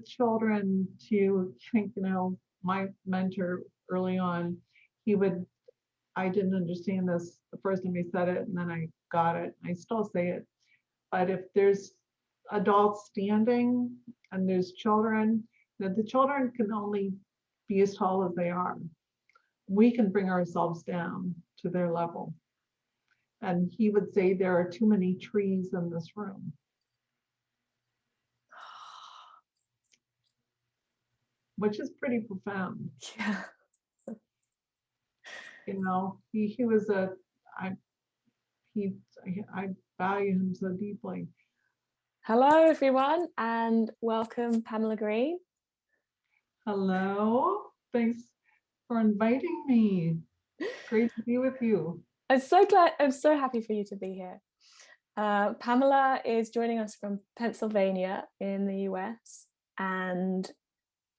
children to think, my mentor early on, he would, I didn't understand this the first time he said it, and then I got it. I still say it. But if there's adults standing and there's children, that the children can only be as tall as they are. We can bring ourselves down to their level. And he would say there are too many trees in this room, which is pretty profound. Yeah. He was I he I value him so deeply. Hello, everyone, and welcome, Pamela Green. Hello, thanks for inviting me. Great to be with you. I'm so happy for you to be here. Pamela is joining us from Pennsylvania in the US, and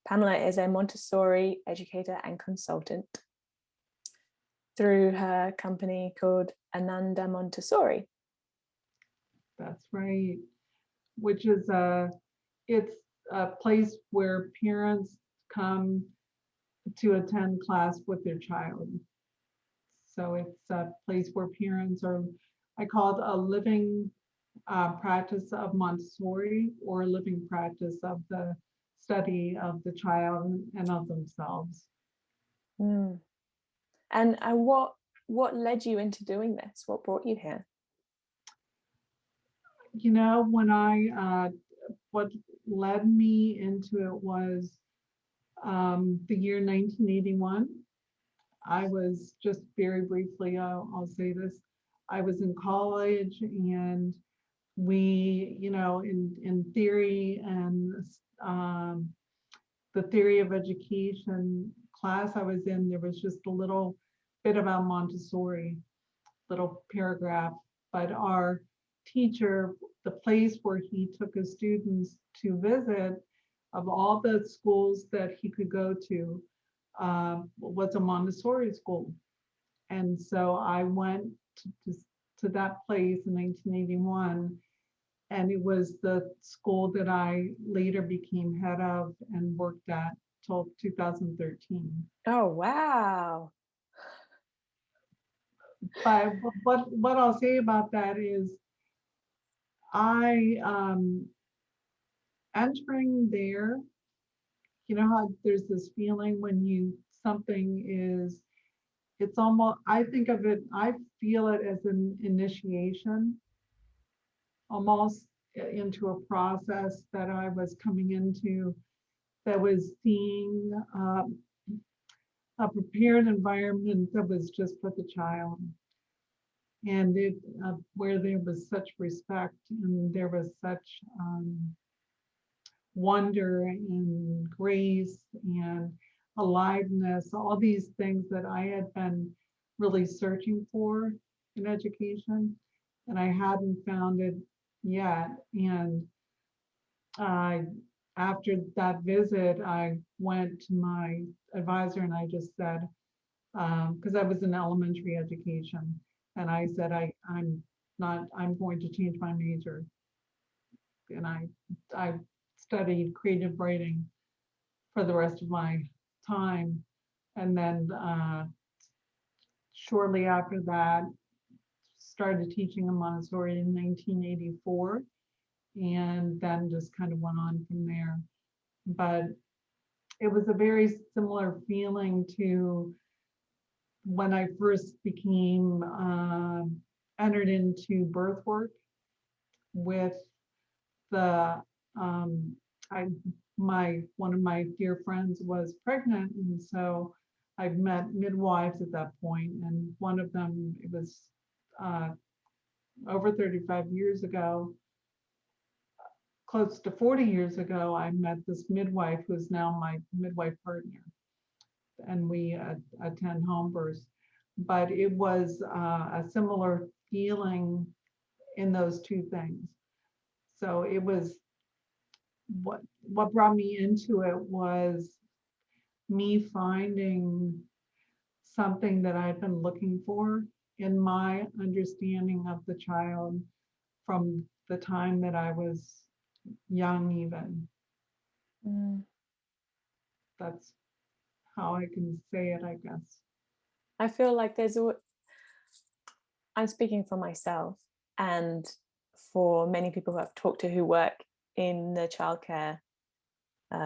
Pamela is a Montessori educator and consultant through her company called Ananda Montessori. That's right. Which is it's a place where parents come to attend class with their child. So it's a place where parents are, I call it a living practice of Montessori, or a living practice of the study of the child and of themselves. Mm. And what led you into doing this? What brought you here? When what led me into it was the year 1981. I was, just very briefly, I'll say this, I was in college, and we, in theory and the theory of education class I was in, there was just a little bit about Montessori, little paragraph, but our teacher, the place where he took his students to visit, of all the schools that he could go to, was a Montessori school. And so I went to that place in 1981, and it was the school that I later became head of and worked at till 2013. Oh, wow. But what I'll say about that is, I entering there, how there's this feeling when something is, it's almost, I think of it, I feel it as an initiation, almost into a process that I was coming into, that was seeing a prepared environment that was just for the child. And where there was such respect, and there was such wonder and grace and aliveness, all these things that I had been really searching for in education, and I hadn't found it yet. And after that visit, I went to my advisor and I just said, because I was in elementary education, and I said, I'm going to change my major. And I studied creative writing for the rest of my time. And then shortly after that, started teaching in Montessori in 1984, and then just kind of went on from there. But it was a very similar feeling to when I first became entered into birth work with the one of my dear friends was pregnant, and so I met midwives at that point, and one of them, it was over 35 years ago, close to 40 years ago, I met this midwife who's now my midwife partner, and we attend home births. But it was a similar feeling in those two things. So it was, what brought me into it was me finding something that I've been looking for in my understanding of the child from the time that I was young even. That's how I can say it, I guess. I feel like I'm speaking for myself and for many people who I've talked to who work in the childcare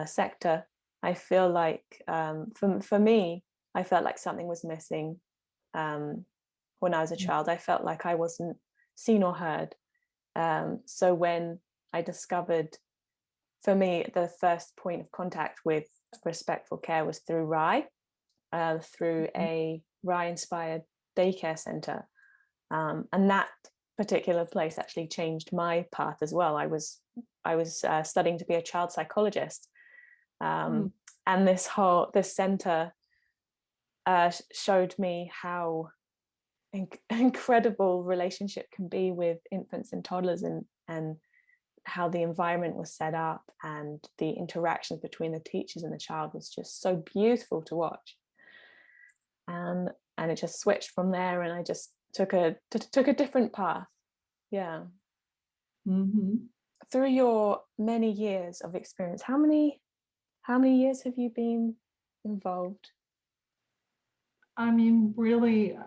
sector. I feel like for me, I felt like something was missing when I was a child. I felt like I wasn't seen or heard. So when I discovered, for me, the first point of contact with respectful care was through RIE, through a RIE-inspired daycare centre. And that particular place actually changed my path as well. I was studying to be a child psychologist, and this center showed me how incredible relationship can be with infants and toddlers, and how the environment was set up and the interactions between the teachers and the child was just so beautiful to watch. And it just switched from there, and I just took a different path. Yeah. Through your many years of experience, how many years have you been involved? I mean, really,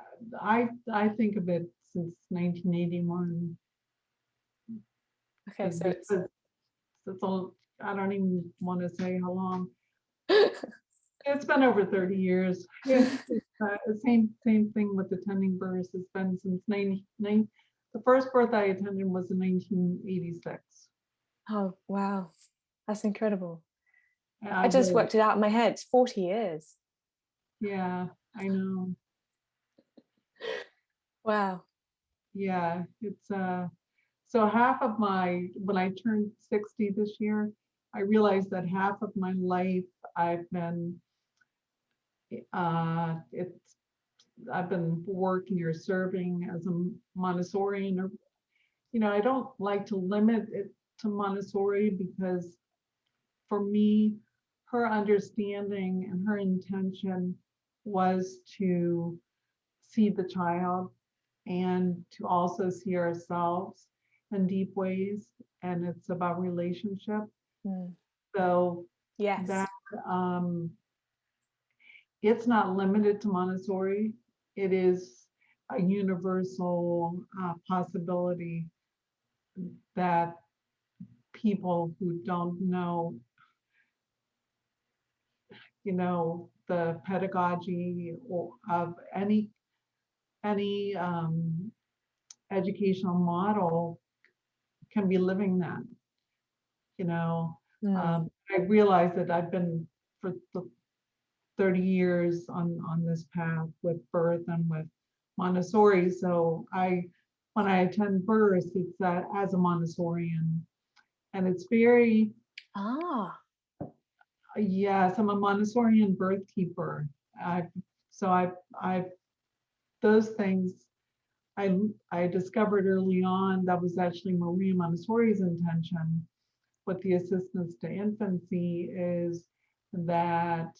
I think of it since 1981. Okay, so it's all, I don't even want to say how long. It's been over 30 years. It's same thing with attending births. It's been since the first birth I attended was in 1986. Oh, wow. That's incredible. I just worked it out in my head. It's 40 years. Yeah, I know. Wow. Yeah, it's so half of when I turned 60 this year, I realized that half of my life I've been working or serving as a Montessorian, or I don't like to limit it to Montessori, because for me, her understanding and her intention was to see the child and to also see ourselves in deep ways, and it's about relationship. So yes, that it's not limited to Montessori. It is a universal possibility that people who don't know, the pedagogy of any educational model can be living that. I realize that I've been for the 30 years on this path with birth and with Montessori. So when I attend births, it's that as a Montessorian, and it's very yes, I'm a Montessorian birth keeper. Those things I discovered early on. That was actually Maria Montessori's intention with the assistance to infancy, is that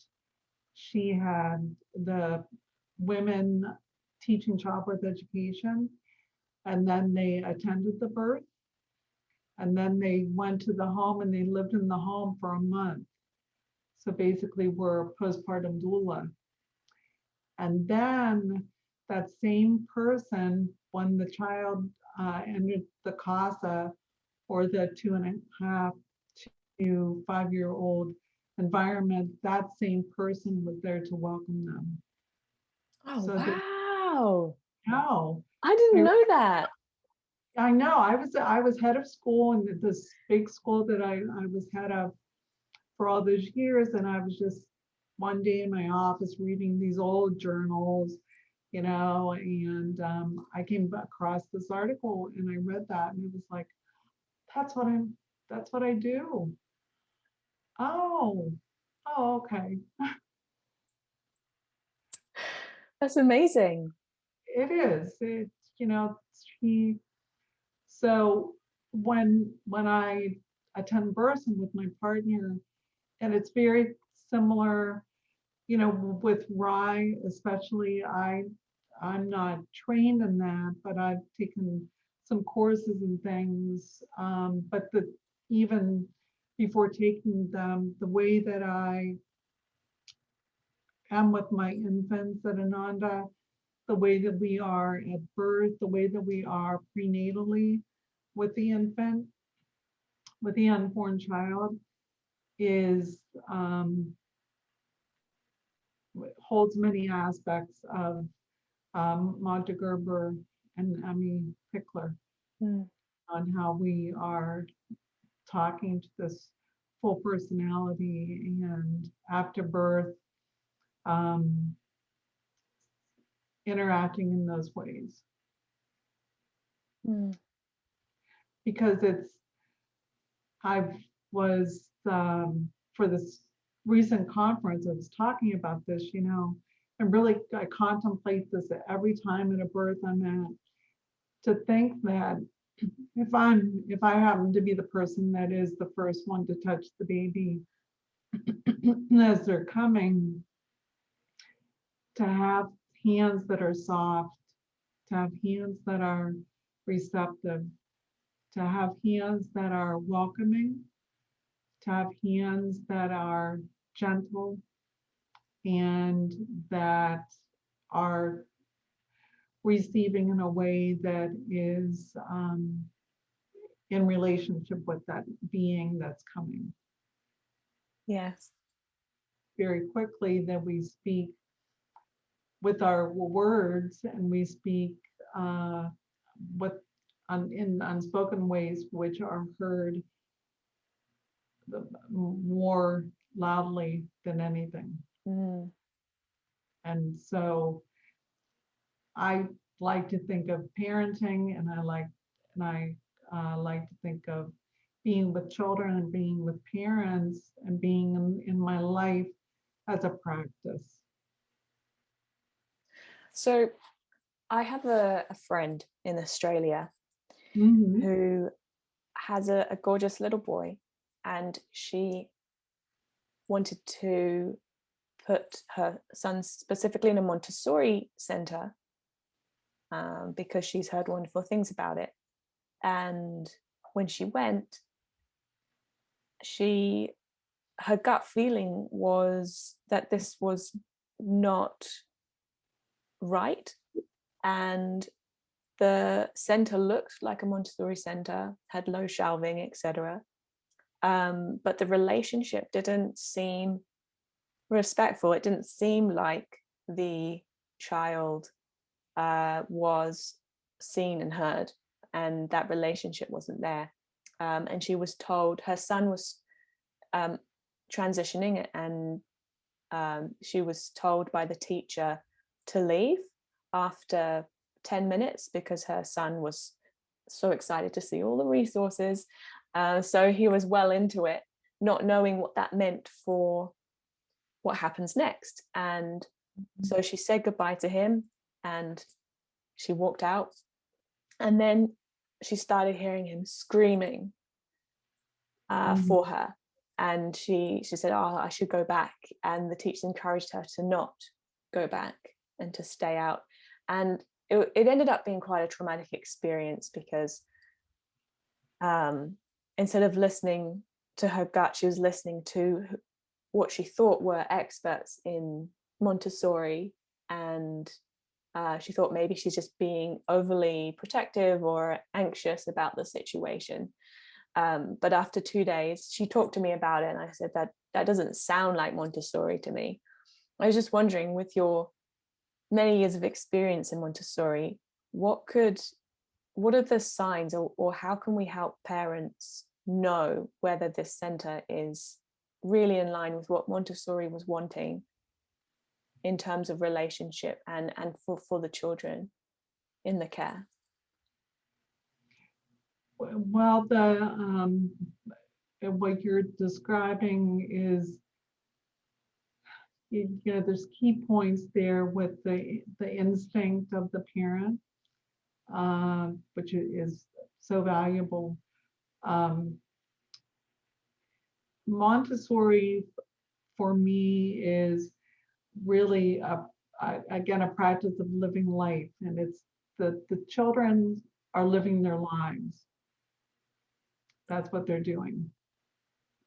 she had the women teaching childbirth education, and then they attended the birth, and then they went to the home and they lived in the home for a month. So basically we're a postpartum doula. And then that same person, when the child entered the CASA, or the 2.5 to 5-year-old environment, that same person was there to welcome them. Oh, so wow. No, I didn't know that. I know. I was head of school in this big school that I was head of for all those years, and I was just one day in my office reading these old journals, and I came across this article and I read that, and it was like, that's what I do. Oh, okay. That's amazing. It is. So when I attend births with my partner, and it's very similar, with RIE especially. I'm not trained in that, but I've taken some courses and things. But even before taking them, the way that I am with my infants at Ananda, the way that we are at birth, the way that we are prenatally with the infant, with the unborn child, is holds many aspects of Monte Gerber and Emmy Pickler on how we are talking to this full personality, and after birth, interacting in those ways. Because I was, for this recent conference, I was talking about this, and really I contemplate this every time at a birth I'm at, to think that if I happen to be the person that is the first one to touch the baby as they're coming, to have hands that are soft, to have hands that are receptive, to have hands that are welcoming, to have hands that are gentle, and that are receiving in a way that is in relationship with that being that's coming. Yes. Very quickly that we speak with our words, and we speak in unspoken ways, which are heard more loudly than anything. And so I like to think of parenting, and I like to think of being with children and being with parents and being in my life as a practice. So I have a friend in Australia who has a gorgeous little boy, and she wanted to put her son specifically in a Montessori center because she's heard wonderful things about it. And when she went, her gut feeling was that this was not right, and the center looked like a Montessori center, had low shelving, etc. But the relationship didn't seem respectful. It didn't seem like the child was seen and heard, and that relationship wasn't there. And she was told her son was transitioning, and she was told by the teacher to leave after 10 minutes because her son was so excited to see all the resources. So he was well into it, not knowing what that meant for what happens next. And so she said goodbye to him and she walked out. And then she started hearing him screaming for her. And she said, oh, I should go back. And the teacher encouraged her to not go back and to stay out. And it ended up being quite a traumatic experience because instead of listening to her gut, she was listening to what she thought were experts in Montessori, and she thought maybe she's just being overly protective or anxious about the situation. But after 2 days, she talked to me about it, and I said that doesn't sound like Montessori to me. I was just wondering, with your many years of experience in Montessori, what are the signs, or how can we help parents know whether this center is really in line with what Montessori was wanting in terms of relationship and for the children in the care? Well, what you're describing is, there's key points there with the instinct of the parent, which is so valuable. Montessori for me is really again a practice of living life, and it's the children are living their lives. That's what they're doing.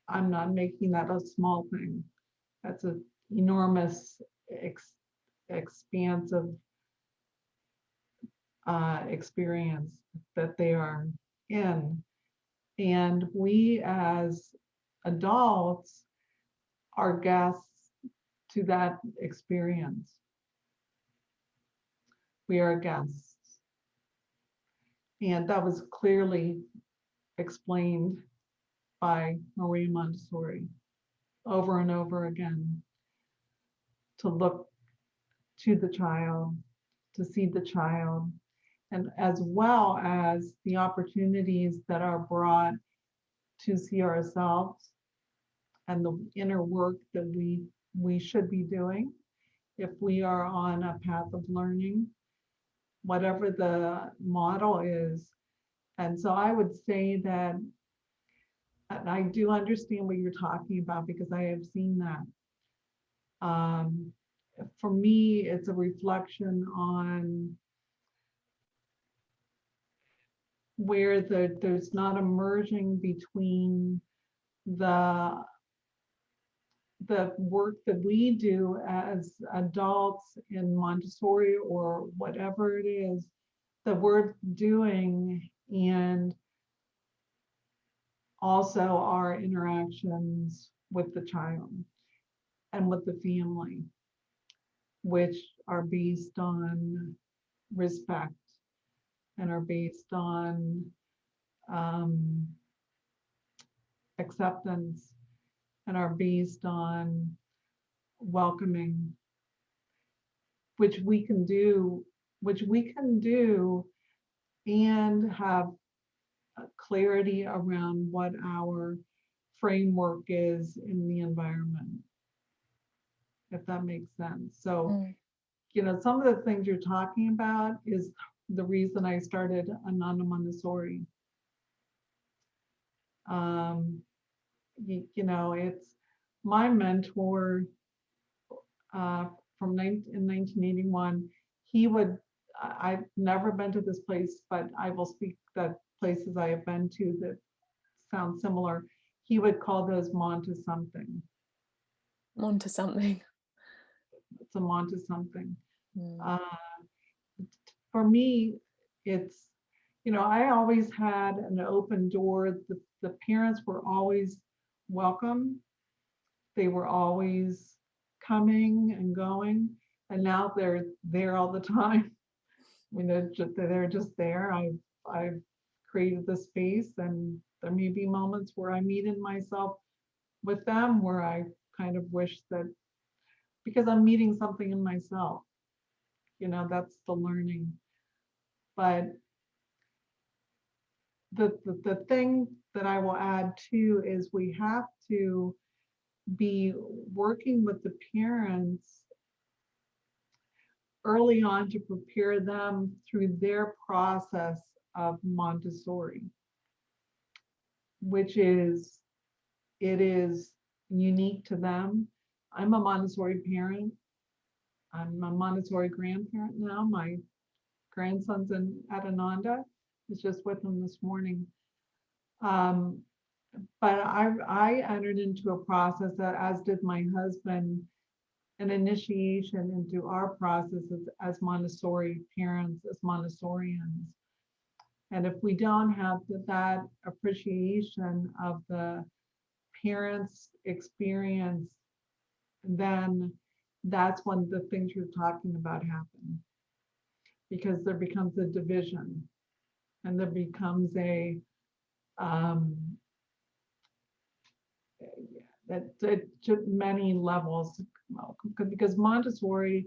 I'm not making that a small thing. That's an enormous expansive experience that they are in. And we as adults are guests to that experience. We are guests. And that was clearly explained by Maria Montessori over and over again, to look to the child, to see the child, and as well as the opportunities that are brought to see ourselves and the inner work that we should be doing if we are on a path of learning, whatever the model is. And so I would say that, and I do understand what you're talking about because I have seen that. For me, it's a reflection on where there's not a merging between the work that we do as adults in Montessori or whatever it is that we're doing, and also our interactions with the child and with the family, which are based on respect and are based on acceptance and are based on welcoming, which we can do and have clarity around what our framework is in the environment, if that makes sense. So, some of the things you're talking about is the reason I started Ananda Montessori. It's my mentor in 1981. I've never been to this place, but I will speak the places I have been to that sound similar. He would call those Monte something. Monte something. It's a Monte something. For me, it's, I always had an open door. The parents were always welcome. They were always coming and going, and now they're there all the time. I mean, they're just there. I've created the space, and there may be moments where I meet in myself with them where I kind of wish that, because I'm meeting something in myself, that's the learning. But the thing that I will add too is we have to be working with the parents early on to prepare them through their process of Montessori, which is, it is unique to them. I'm a Montessori parent. I'm a Montessori grandparent now. My grandson's at Ananda. I was just with him this morning. But I entered into a process that, as did my husband, an initiation into our processes as Montessori parents, as Montessorians. And if we don't have that appreciation of the parents' experience, then that's when the things you're talking about happen. Because there becomes a division, and there becomes a many levels, because Montessori,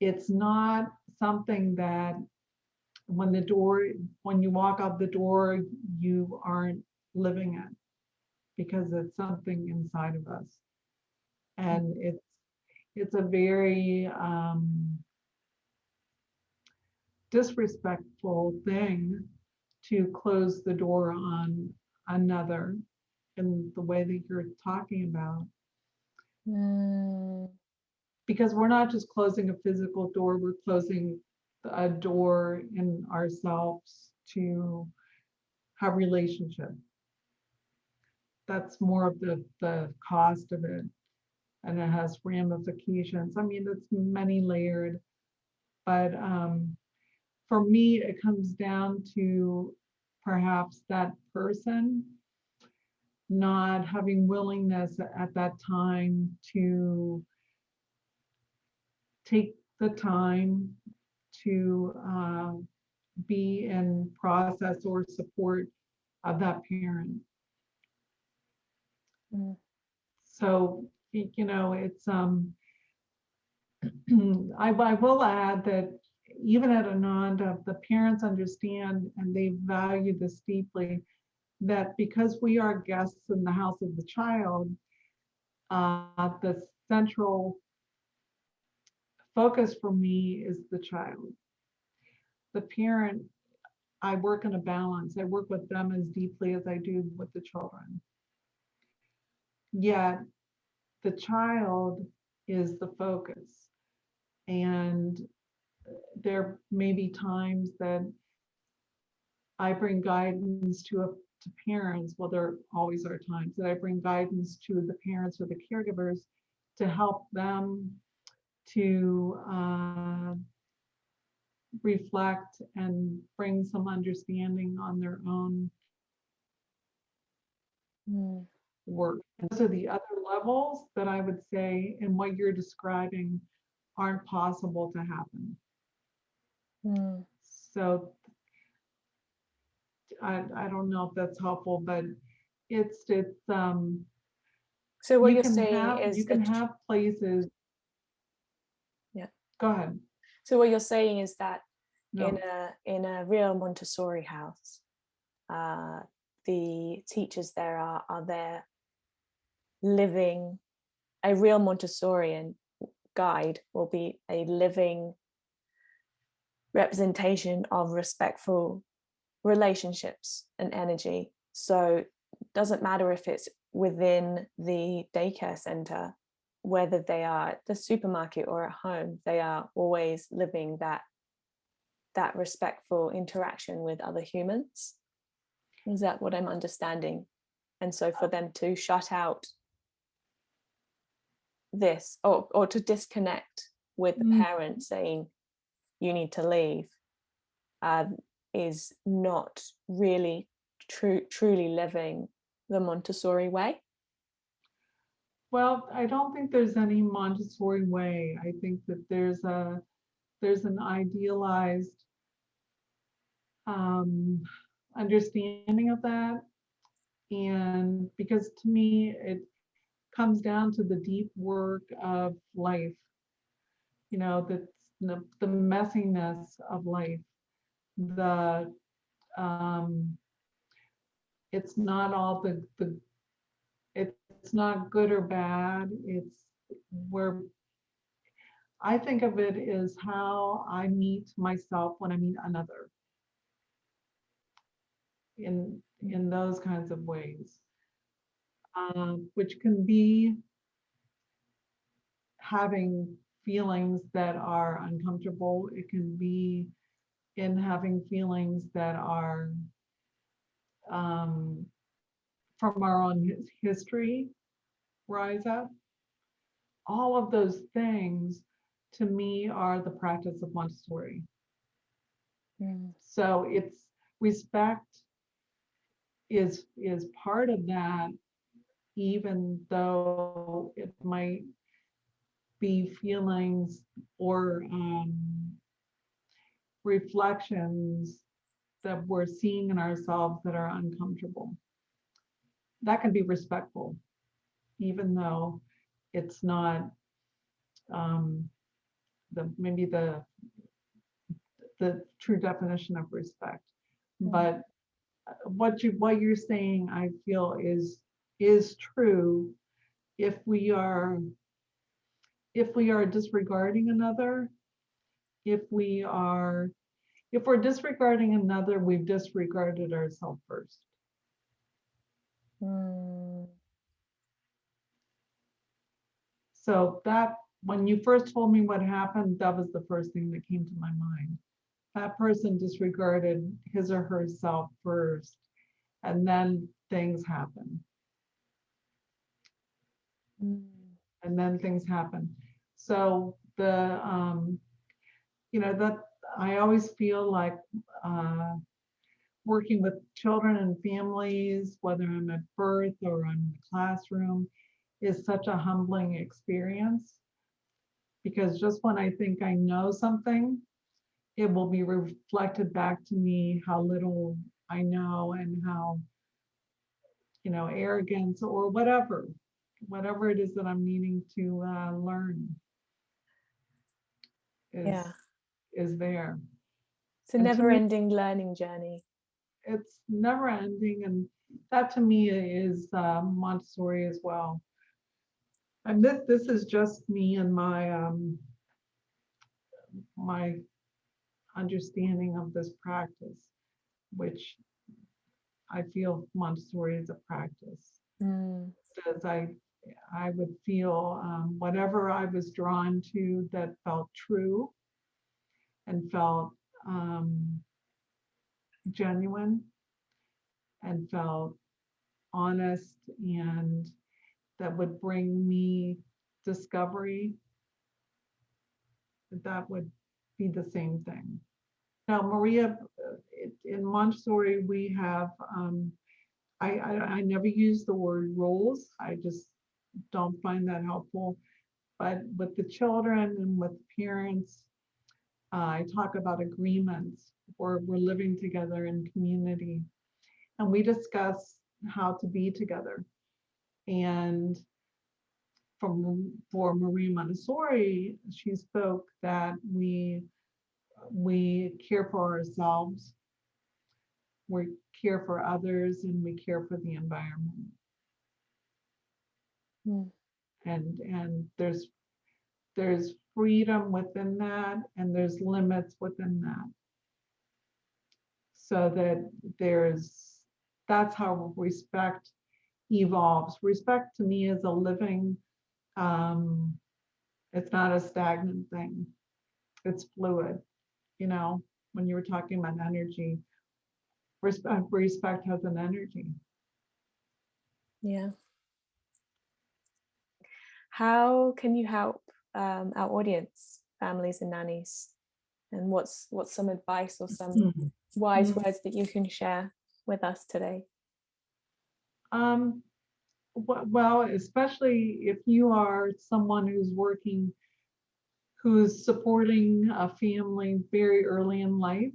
it's not something that when you walk out the door, you aren't living it, because it's something inside of us. And it's a very disrespectful thing to close the door on another in the way that you're talking about. Because we're not just closing a physical door, we're closing a door in ourselves to have relationship. That's more of the cost of it. and it has ramifications. I mean, it's many layered, but for me, it comes down to perhaps that person not having willingness at that time to take the time to be in process or support of that parent. Mm. So, you know, it's I will add that even at Ananda, the parents understand and they value this deeply, that because we are guests in the house of the child, the central focus for me is the child. The parent, I work in a balance. I work with them as deeply as I do with the children. Yet the child is the focus. And there may be times that I bring guidance to parents. Well, there always are times that I bring guidance to the parents or the caregivers to help them to reflect and bring some understanding on their own work. And those are the other levels that I would say, in what you're describing, aren't possible to happen. So I don't know if that's helpful, but it's So what you you're can saying have is you can have places. Yeah. Go ahead. So what you're saying is that No. in a real Montessori house, the teachers there are there living. A real Montessorian guide will be a living representation of respectful relationships and energy. So it doesn't matter if it's within the daycare center, whether they are at the supermarket or at home, they are always living that respectful interaction with other humans. Is that what I'm understanding? And so for them to shut out this or to disconnect with the parent saying you need to leave is not really truly living the Montessori way. Well, I don't think there's any Montessori way. I think that there's an idealized understanding of that. And because to me, it comes down to the deep work of life, you know, the messiness of life, the it's not all it's not good or bad. It's where I think of it as how I meet myself when I meet another in those kinds of ways, which can be having feelings that are uncomfortable. It can be in having feelings that are um, from our own history rise up. All of those things to me are the practice of Montessori. So it's respect is part of that, even though it might be feelings or reflections that we're seeing in ourselves that are uncomfortable. That can be respectful, even though it's not maybe the true definition of respect. But what you're saying, I feel is true if we are disregarding another. If we're disregarding another, we've disregarded ourselves first. So that, when you first told me what happened, that was the first thing that came to my mind. That person disregarded his or herself first, and then things happen. And and then things happen. So that I always feel like working with children and families, whether I'm at birth or I'm in the classroom, is such a humbling experience, because just when I think I know something, it will be reflected back to me how little I know, and how, arrogance or whatever it is that I'm needing to learn Yeah. is there. It's a And to me, never-ending learning journey. it's never ending, and that to me is Montessori as well. And this is just me and my understanding of this practice, which I feel Montessori is a practice. Says I would feel whatever I was drawn to that felt true and felt genuine and felt honest, and that would bring me discovery, that would be the same thing. Now, Maria, in Montessori, we have, I never use the word rules. I just don't find that helpful. But with the children and with parents, I talk about agreements, where we're living together in community. And we discuss how to be together. And for Maria Montessori, she spoke that we care for ourselves, we care for others, and we care for the environment. And there's freedom within that, and there's limits within that. So that that's how respect evolves. Respect to me is a living, it's not a stagnant thing. It's fluid. When you were talking about energy, respect has an energy. Yeah. How can you help our audience, families and nannies? And what's some advice or some wise words that you can share with us today? Well, especially if you are someone who's supporting a family very early in life,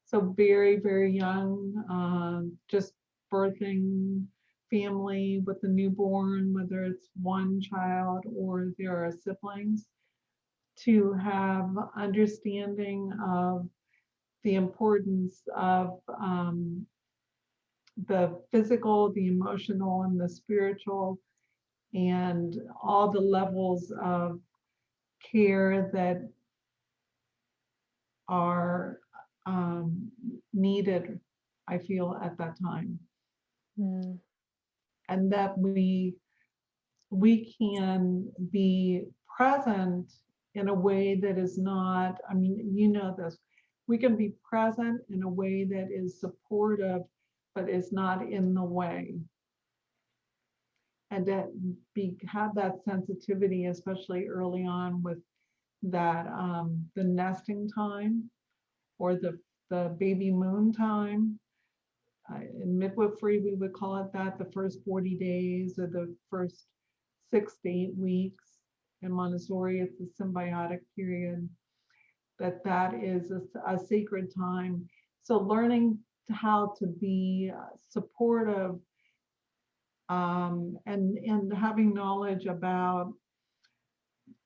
so very, very young, just birthing family with a newborn, whether it's one child or there are siblings, to have understanding of the importance of the physical, the emotional, and the spiritual, and all the levels of care that are needed, I feel, at that time. And that we can be present in a way that is not, this, we can be present in a way that is supportive, but is not in the way. And that have that sensitivity, especially early on with that, the nesting time, or the baby moon time. In midwifery, we would call it that, the first 40 days or the first 6 to 8 weeks. In Montessori, it's a symbiotic period. That is a sacred time. So learning how to be supportive, and having knowledge about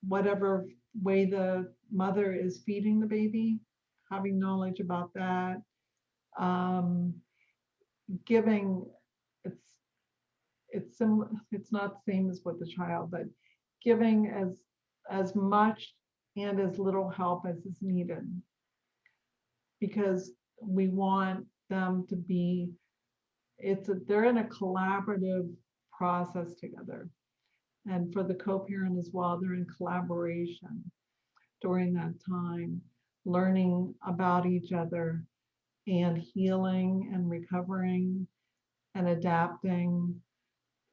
whatever way the mother is feeding the baby, having knowledge about that, giving, it's similar, it's not the same as with the child, but giving as much and as little help as is needed, because we want them to be, they're in a collaborative process together. And for the co-parent as well, they're in collaboration during that time, learning about each other and healing and recovering and adapting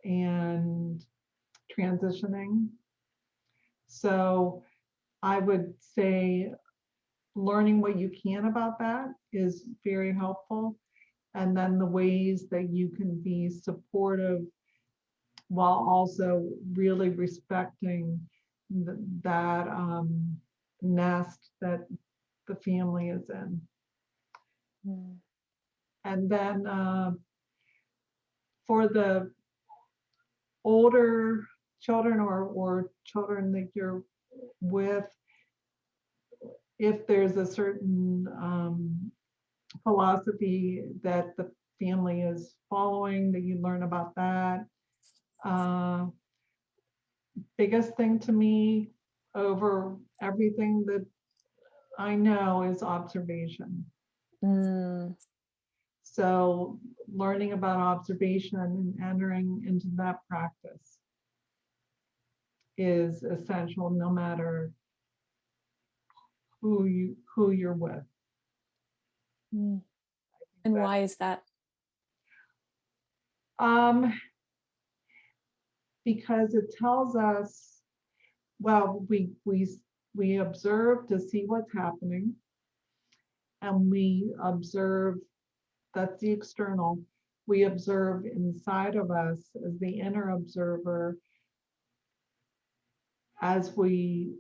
and transitioning. So I would say learning what you can about that is very helpful. And then the ways that you can be supportive while also really respecting that nest that the family is in. Mm. And then for the older children or children that you're with, if there's a certain philosophy that the family is following, that you learn about that. Biggest thing to me over everything that I know is observation. Mm. So learning about observation and entering into that practice is essential no matter who you're with. Mm. And why is that? Because it tells us, well, we observe to see what's happening, and we observe, that's the external. We observe inside of us as the inner observer, as we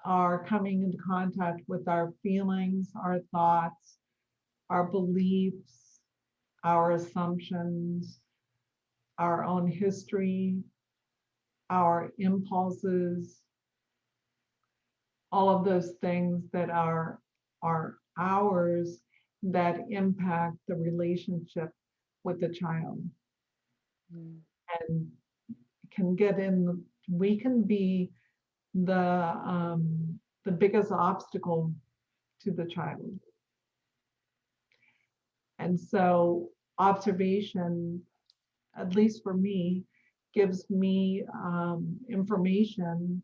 are coming into contact with our feelings, our thoughts, our beliefs, our assumptions, our own history, our impulses, all of those things that are ours that impact the relationship with the child. Mm. And can get in, we can be the biggest obstacle to the child. And so observation, at least for me, gives me information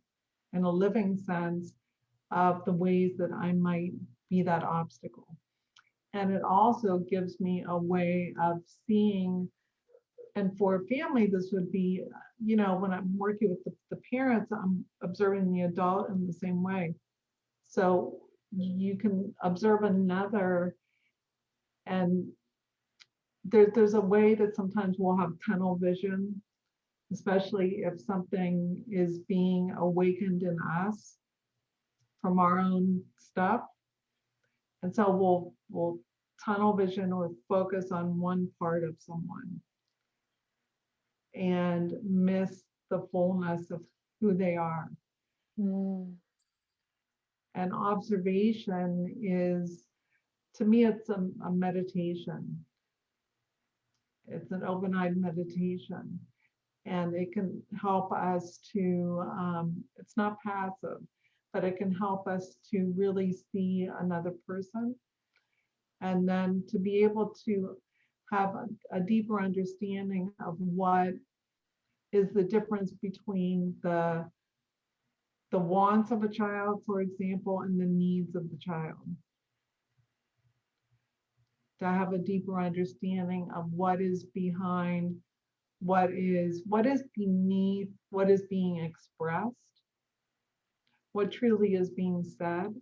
in a living sense of the ways that I might be that obstacle. And it also gives me a way of seeing, and for a family, this would be, when I'm working with the parents, I'm observing the adult in the same way. So you can observe another, and there's a way that sometimes we'll have tunnel vision, especially if something is being awakened in us from our own stuff. And so we'll tunnel vision or focus on one part of someone and miss the fullness of who they are. Mm. And observation is, to me, it's a meditation. It's an open-eyed meditation. And it can help us to, it's not passive, but it can help us to really see another person. And then to be able to have a deeper understanding of what is the difference between the wants of a child, for example, and the needs of the child. To have a deeper understanding of what is behind, what is beneath, what is being expressed, what truly is being said,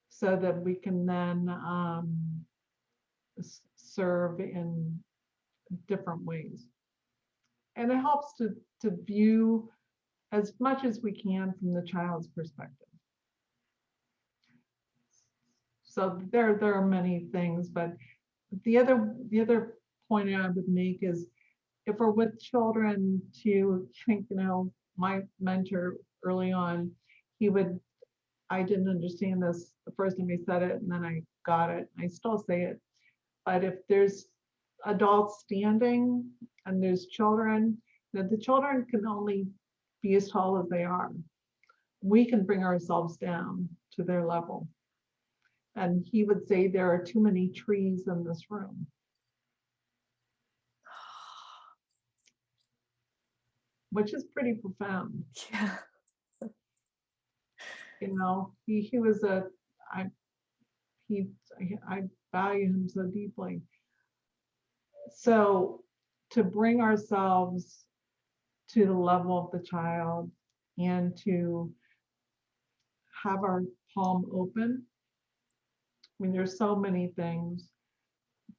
so that we can then serve in different ways. And it helps to view as much as we can from the child's perspective. So there are many things, but the other point I would make is, if we're with children, to think, my mentor early on, I didn't understand this the first time he said it, and then I got it. I still say it. But if there's adults standing and there's children, that the children can only be as tall as they are. We can bring ourselves down to their level. And he would say, there are too many trees in this room. Which is pretty profound. Yeah. He was I value him so deeply. So to bring ourselves to the level of the child and to have our palm open. I mean, there's so many things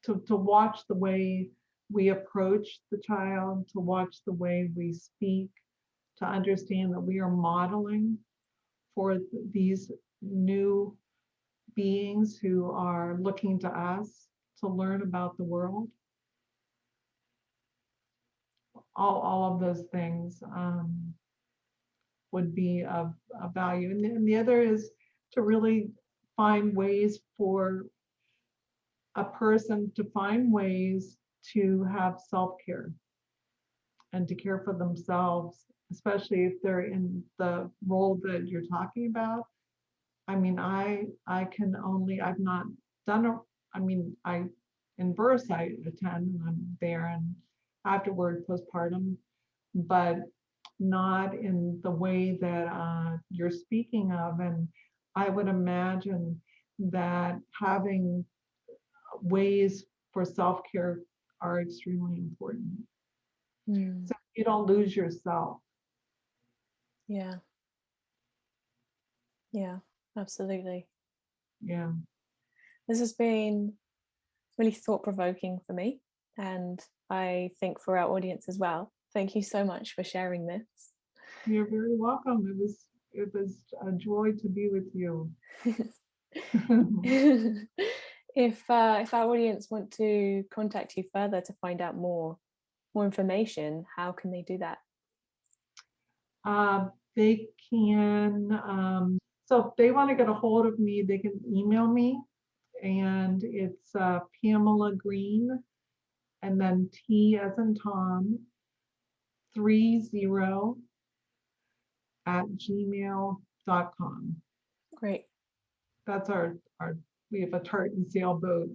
to watch the way we approach the child, to watch the way we speak, to understand that we are modeling for these new beings who are looking to us to learn about the world. All of those things would be of value. And the other is to really find ways for a person to find ways to have self-care and to care for themselves, especially if they're in the role that you're talking about. I mean, I can only, I've not done a, I mean, in birth I attend and I'm there, and afterward postpartum, but not in the way that you're speaking of. And I would imagine that having ways for self-care are extremely important. So you don't lose yourself. Yeah. Yeah, absolutely. Yeah. This has been really thought-provoking for me, and I think for our audience as well. Thank you so much for sharing this. You're very welcome. It was a joy to be with you. If our audience want to contact you further to find out more information, how can they do that? They can, so if they want to get a hold of me, they can email me, and it's Pamela Green, and then T as in Tom, 30 @gmail.com. Great. That's our we have a tartan sailboat,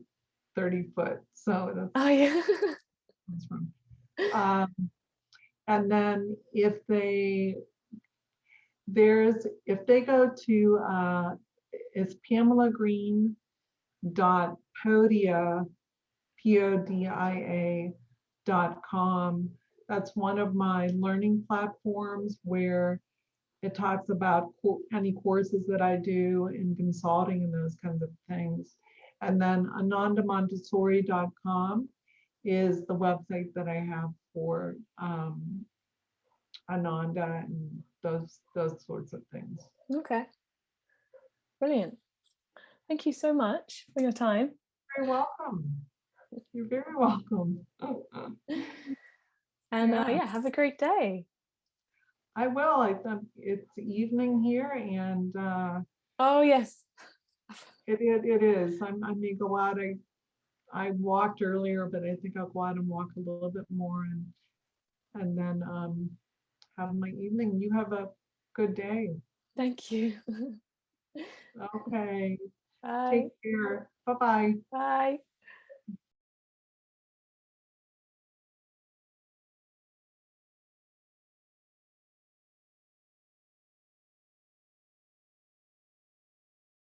30 foot. So Oh yeah. that's from. And then if they go to it's PamelaGreen.podia, PODIA.com. That's one of my learning platforms where it talks about any courses that I do in consulting and those kinds of things. And then AnandaMontessori.com is the website that I have for Ananda and those sorts of things. Okay. Brilliant. Thank you so much for your time. You're welcome. You're very welcome. And Yeah. have a great day. I will. I think it's evening here, and Oh yes. it is. I may go out. I walked earlier, but I think I'll go out and walk a little bit more, and then have my evening. You have a good day. Thank you. Okay. Bye. Take care. Bye-bye. Bye.